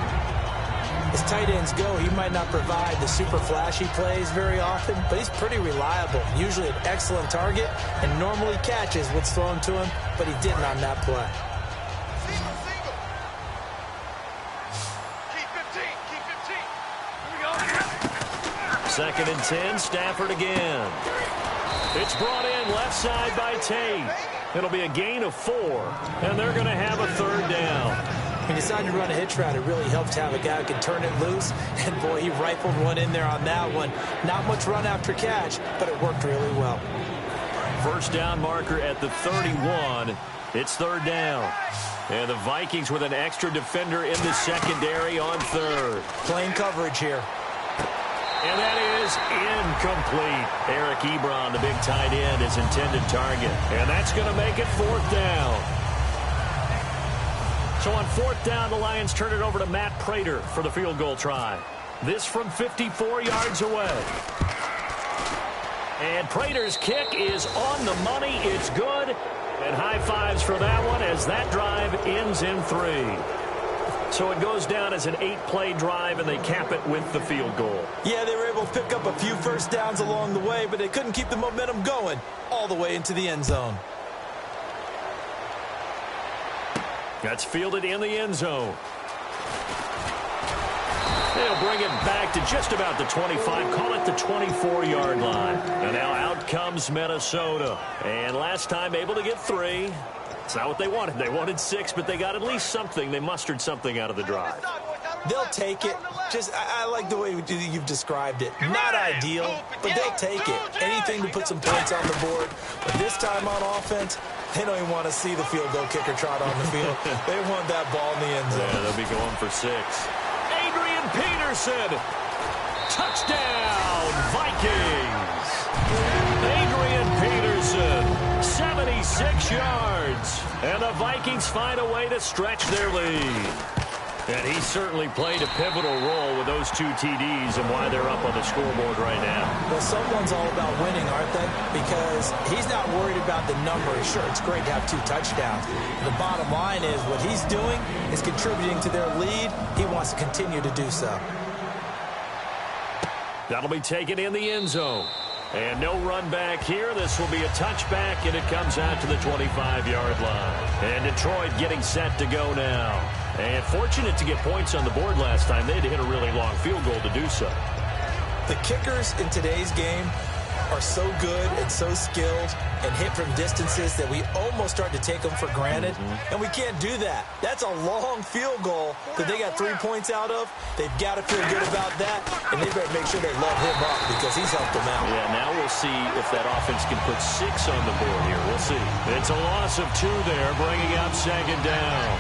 As tight ends go, he might not provide the super flashy plays very often, but he's pretty reliable. Usually an excellent target and normally catches what's thrown to him, but he didn't on that play. Keep 15. 2nd and 10, Stafford again. It's brought in left side by Tate. It'll be a gain of 4, and they're going to have a 3rd down. When you decide to run a hitch route, it really helps to have a guy who can turn it loose. And, boy, he rifled one in there on that one. Not much run after catch, but it worked really well. First down marker at the 31. It's third down. And the Vikings with an extra defender in the secondary on third. Plain coverage here. And that is incomplete. Eric Ebron, the big tight end, his intended target. And that's going to make it fourth down. So on fourth down, the Lions turn it over to Matt Prater for the field goal try. This from 54 yards away. And Prater's kick is on the money. It's good. And high fives for that one as that drive ends in 3. So it goes down as an 8-play drive, and they cap it with the field goal. Yeah, they were able to pick up a few first downs along the way, but they couldn't keep the momentum going all the way into the end zone. That's fielded in the end zone. They'll bring it back to just about the 25, call it the 24-yard line. And now out comes Minnesota. And last time able to get 3. It's not what they wanted. They wanted 6, but they got at least something. They mustered something out of the drive. They'll take it. I like the way you've described it. Not ideal, but they'll take it. Anything to put some points on the board. But this time on offense, they don't even want to see the field goal kicker trot on the field. They want that ball in the end zone. Yeah, they'll be going for 6. Adrian Peterson. Touchdown, Vikings. Adrian Peterson, 76 yards. And the Vikings find a way to stretch their lead. And he certainly played a pivotal role with those 2 TDs and why they're up on the scoreboard right now. Well, someone's all about winning, aren't they? Because he's not worried about the numbers. Sure, it's great to have 2 touchdowns. The bottom line is what he's doing is contributing to their lead. He wants to continue to do so. That'll be taken in the end zone. And no run back here. This will be a touchback, and it comes out to the 25-yard line. And Detroit getting set to go now. And fortunate to get points on the board last time. They had to hit a really long field goal to do so. The kickers in today's game are so good and so skilled and hit from distances that we almost start to take them for granted. And we can't do that. That's a long field goal that they got 3 points out of. They've got to feel good about that, and they better make sure they love him up because he's helped them out. Yeah, now we'll see if that offense can put 6 on the board here. We'll see. It's a loss of 2 there, bringing up second down.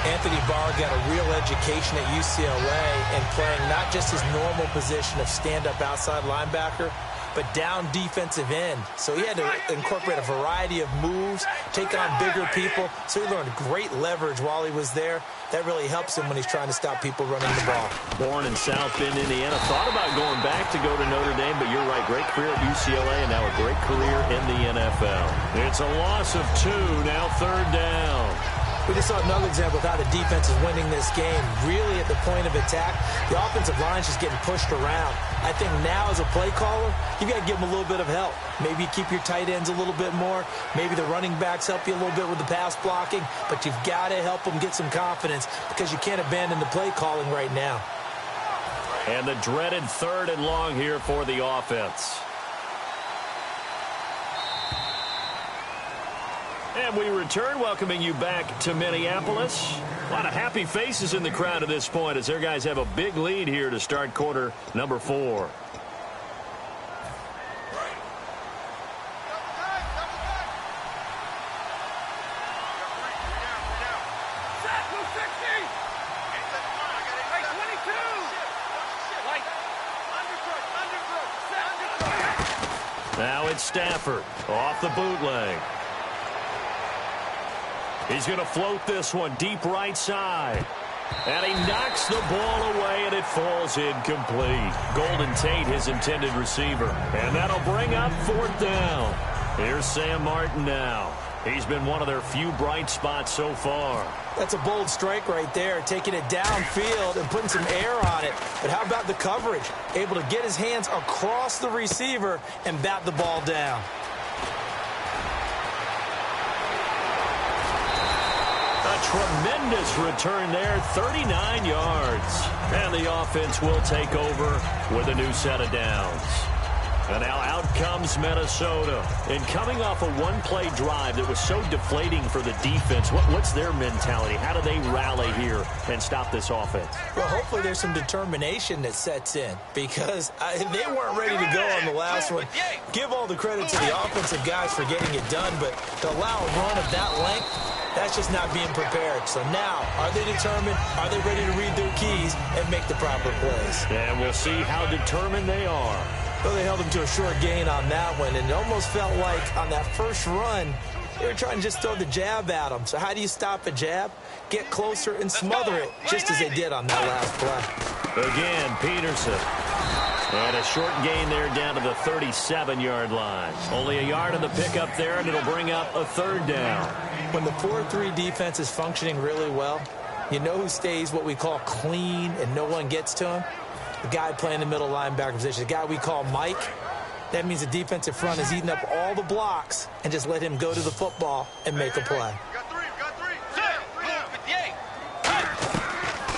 Anthony Barr got a real education at UCLA and playing not just his normal position of stand-up outside linebacker, but down defensive end. So he had to incorporate a variety of moves, take on bigger people. So he learned great leverage while he was there. That really helps him when he's trying to stop people running the ball. Born in South Bend, Indiana. Thought about going back to go to Notre Dame, but you're right. Great career at UCLA and now a great career in the NFL. It's a loss of 2, now third down. We just saw another example of how the defense is winning this game. Really at the point of attack, the offensive line is just getting pushed around. I think now as a play caller, you've got to give them a little bit of help. Maybe keep your tight ends a little bit more. Maybe the running backs help you a little bit with the pass blocking. But you've got to help them get some confidence because you can't abandon the play calling right now. And the dreaded 3rd and long here for the offense. And we return, welcoming you back to Minneapolis. A lot of happy faces in the crowd at this point as their guys have a big lead here to start quarter number 4. Now it's Stafford off the bootleg. He's going to float this one deep right side. And he knocks the ball away, and it falls incomplete. Golden Tate, his intended receiver. And that'll bring up 4th down. Here's Sam Martin now. He's been one of their few bright spots so far. That's a bold strike right there, taking it downfield and putting some air on it. But how about the coverage? Able to get his hands across the receiver and bat the ball down. A tremendous return there, 39 yards. And the offense will take over with a new set of downs. And now out comes Minnesota. And coming off a one-play drive that was so deflating for the defense, what's their mentality? How do they rally here and stop this offense? Well, hopefully there's some determination that sets in because they weren't ready to go on the last one. Give all the credit to the offensive guys for getting it done, but to allow a run of that length, that's just not being prepared. So now, are they determined? Are they ready to read their keys and make the proper plays? And we'll see how determined they are. Well, they held them to a short gain on that one, and it almost felt like on that first run, they were trying to just throw the jab at them. So how do you stop a jab? Get closer and smother it, just as they did on that last play. Again, Peterson. And a short gain there down to the 37-yard line. Only a yard on the pickup there, and it'll bring up a third down. When the 4-3 defense is functioning really well, you know who stays what we call clean and no one gets to him? The guy playing the middle linebacker position, the guy we call Mike. That means the defensive front is eating up all the blocks and just let him go to the football and make a play.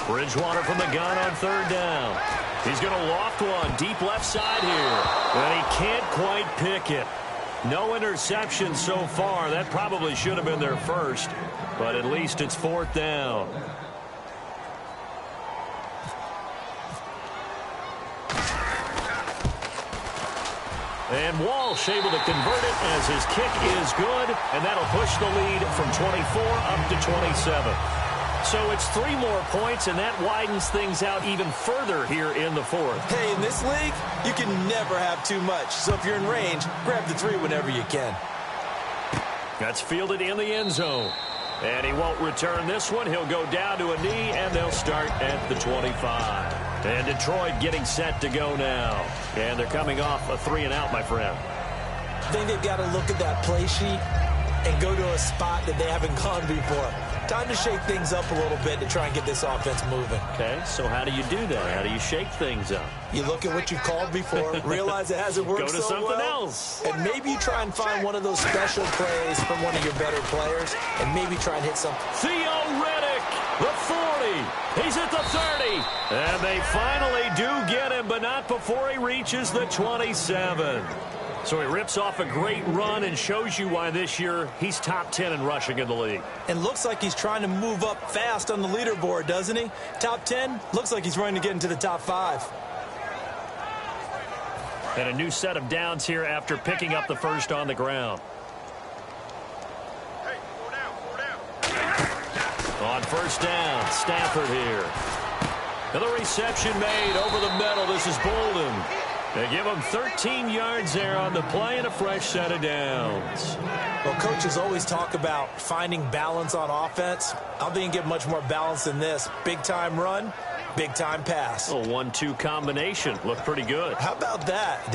Bridgewater from the gun on third down. He's going to loft one deep left side here. And he can't quite pick it. No interception so far. That probably should have been their first. But at least it's fourth down. And Walsh able to convert it as his kick is good. And that'll push the lead from 24 up to 27. So it's 3 more points, and that widens things out even further here in the fourth. Hey, in this league, you can never have too much. So if you're in range, grab the 3 whenever you can. That's fielded in the end zone. And he won't return this one. He'll go down to a knee, and they'll start at the 25. And Detroit getting set to go now. And they're coming off a 3-and-out, my friend. I think they've got to look at that play sheet and go to a spot that they haven't gone before. Time to shake things up a little bit to try and get this offense moving. Okay, so how do you do that? How do you shake things up? You look at what you've called before, realize it hasn't worked so well. Go to something else. And maybe you try and find one of those special plays from one of your better players, and maybe try and hit something. Theo Riddick, the 40. He's at the 30. And they finally do get him, but not before he reaches the 27. So he rips off a great run and shows you why this year he's top 10 in rushing in the league. And looks like he's trying to move up fast on the leaderboard, doesn't he? Top 10, looks like he's running to get into the top 5. And a new set of downs here after picking up the first on the ground. Hey, 4 down. On first down, Stafford here. And the reception made over the middle. This is Bolden. They give him 13 yards there on the play and a fresh set of downs. Well, coaches always talk about finding balance on offense. I don't think you can get much more balance than this. Big-time run, big-time pass. A 1-2 combination. Looked pretty good. How about that?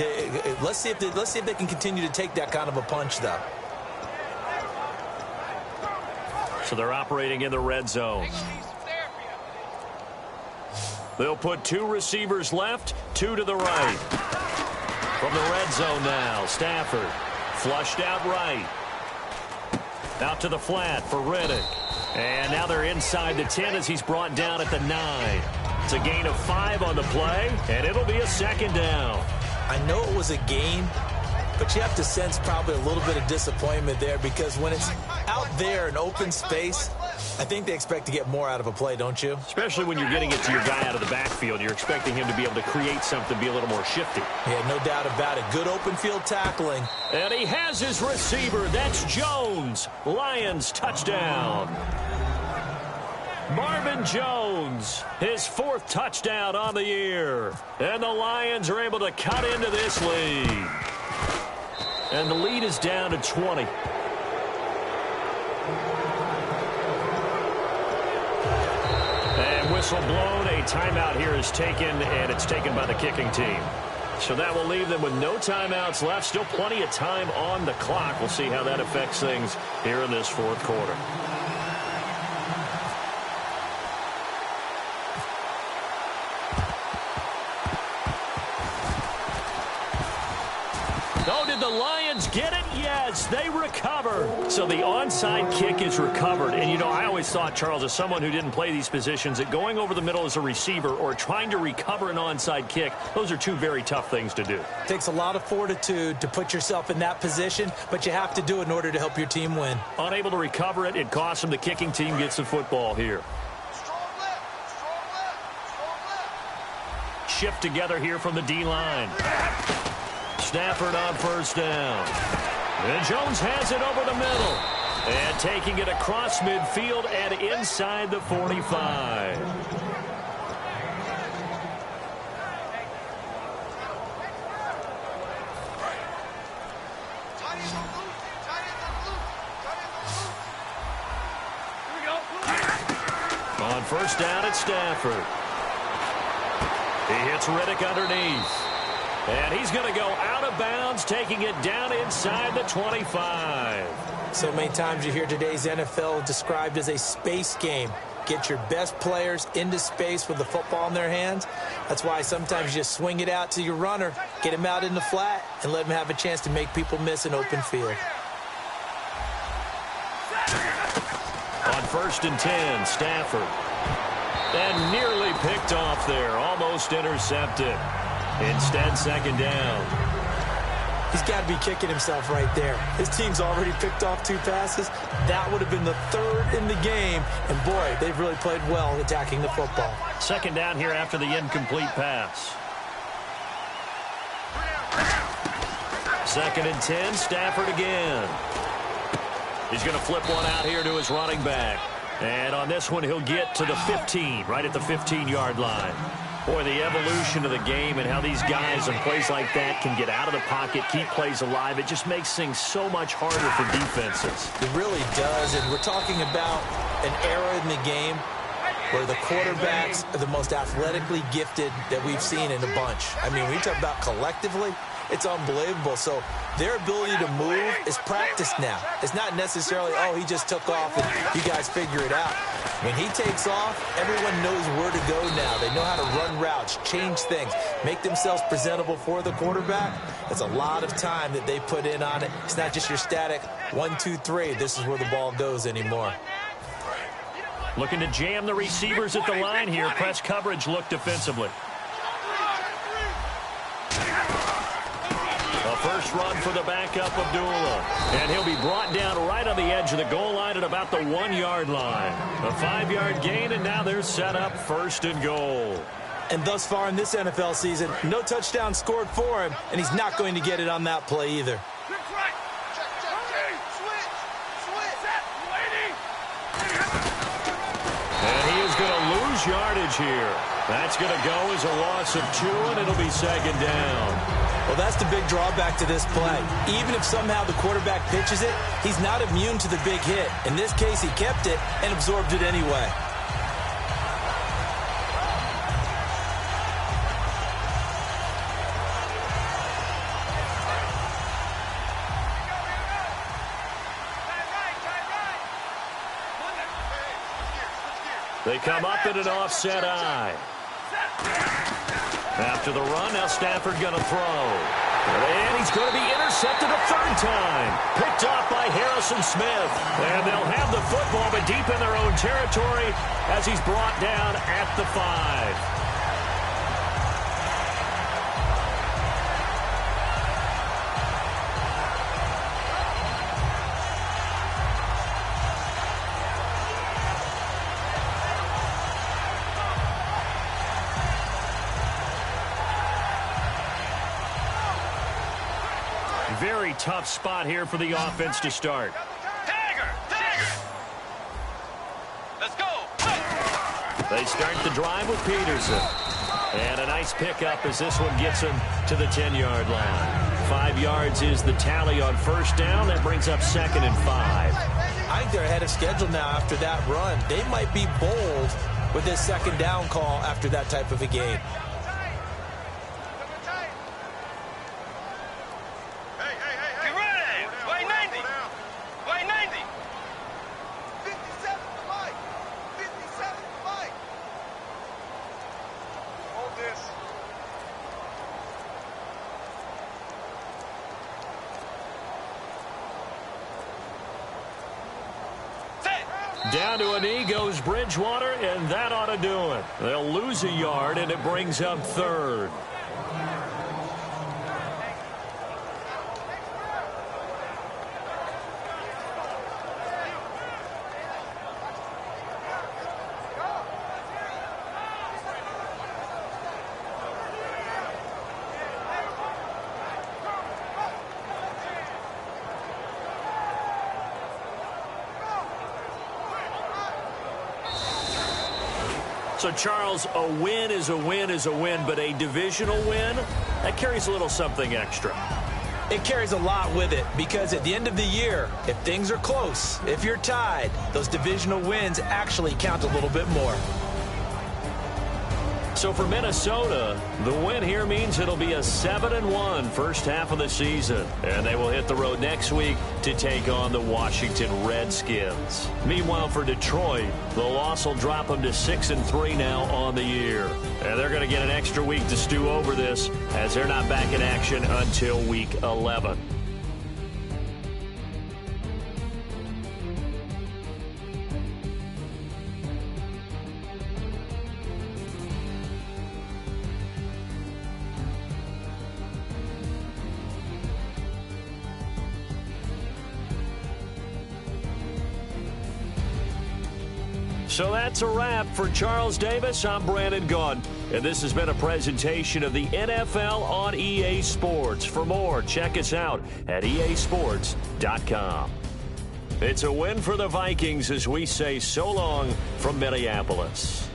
Let's see if they can continue to take that kind of a punch, though. So they're operating in the red zone. They'll put 2 receivers left, 2 to the right. From the red zone now, Stafford flushed out right. Out to the flat for Riddick. And now they're inside the 10 as he's brought down at the 9. It's a gain of 5 on the play, and it'll be a second down. I know it was a gain, but you have to sense probably a little bit of disappointment there because when it's out there in open space, I think they expect to get more out of a play, don't you? Especially when you're getting it to your guy out of the backfield. You're expecting him to be able to create something, be a little more shifty. Yeah, no doubt about it. Good open field tackling. And he has his receiver. That's Jones. Lions touchdown. Marvin Jones, his 4th touchdown on the year. And the Lions are able to cut into this lead. And the lead is down to 20. And whistle blown. A timeout here is taken, and it's taken by the kicking team. So that will leave them with no timeouts left. Still plenty of time on the clock. We'll see how that affects things here in this 4th quarter. Oh, did the Lions get it? Yes, they recover. So the onside kick is recovered. And, you know, I always thought, Charles, as someone who didn't play these positions, that going over the middle as a receiver or trying to recover an onside kick, those are two very tough things to do. It takes a lot of fortitude to put yourself in that position, but you have to do it in order to help your team win. Unable to recover it, it costs them. The kicking team gets the football here. Shift together here from the D-line. Stafford on first down. And Jones has it over the middle. And taking it across midfield and inside the 45. On first down, it's Stafford. He hits Riddick underneath. And he's going to go out of bounds, taking it down inside the 25. So many times you hear today's NFL described as a space game. Get your best players into space with the football in their hands. That's why sometimes you just swing it out to your runner, get him out in the flat, and let him have a chance to make people miss an open field. On first and 10, Stafford. And nearly picked off there, almost intercepted. Instead, second down. He's got to be kicking himself right there. His team's already picked off 2 passes. That would have been the 3rd in the game. And, boy, they've really played well attacking the football. Second down here after the incomplete pass. Second and 10, Stafford again. He's going to flip one out here to his running back. And on this one, he'll get to the 15, right at the 15-yard line. Boy, the evolution of the game and how these guys and plays like that can get out of the pocket, keep plays alive, it just makes things so much harder for defenses. It really does, and we're talking about an era in the game where the quarterbacks are the most athletically gifted that we've seen in a bunch. I mean, when you talk about collectively, it's unbelievable. So their ability to move is practiced now. It's not necessarily, oh, he just took off and you guys figure it out. When he takes off, everyone knows where to go now. They know how to run routes, change things, make themselves presentable for the quarterback. That's a lot of time that they put in on it. It's not just your static 1, 2, 3. This is where the ball goes anymore. Looking to jam the receivers at the line here. Press coverage look defensively. A first run for the backup, Abdullah. And he'll be brought down right on the edge of the goal line at about the 1-yard line. A 5-yard gain, and now they're set up first and goal. And thus far in this NFL season, no touchdown scored for him, and he's not going to get it on that play either. And he is going to lose yardage here. That's going to go as a loss of 2, and it'll be second down. Well, that's the big drawback to this play. Even if somehow the quarterback pitches it, he's not immune to the big hit. In this case, he kept it and absorbed it anyway. They come up in an offset eye. After the run, now Stafford going to throw. And he's going to be intercepted a 3rd time. Picked off by Harrison Smith. And they'll have the football, but deep in their own territory as he's brought down at the 5. Very tough spot here for the offense to start. Tiger! Let's go! They start the drive with Peterson. And a nice pickup as this one gets him to the 10-yard line. 5 yards is the tally on first down. That brings up 2nd and 5. I think they're ahead of schedule now after that run. They might be bold with this 2nd down call after that type of a game. Down to a knee goes Bridgewater, and that ought to do it. They'll lose a yard, and it brings up third. So, Charles, a win is a win is a win, but a divisional win, that carries a little something extra. It carries a lot with it because at the end of the year, if things are close, if you're tied, those divisional wins actually count a little bit more. So for Minnesota, the win here means it'll be a 7-1 first half of the season. And they will hit the road next week to take on the Washington Redskins. Meanwhile, for Detroit, the loss will drop them to 6-3 now on the year. And they're going to get an extra week to stew over this as they're not back in action until week 11. So that's a wrap for Charles Davis. I'm Brandon Gaudin, and this has been a presentation of the NFL on EA Sports. For more, check us out at easports.com. It's a win for the Vikings as we say so long from Minneapolis.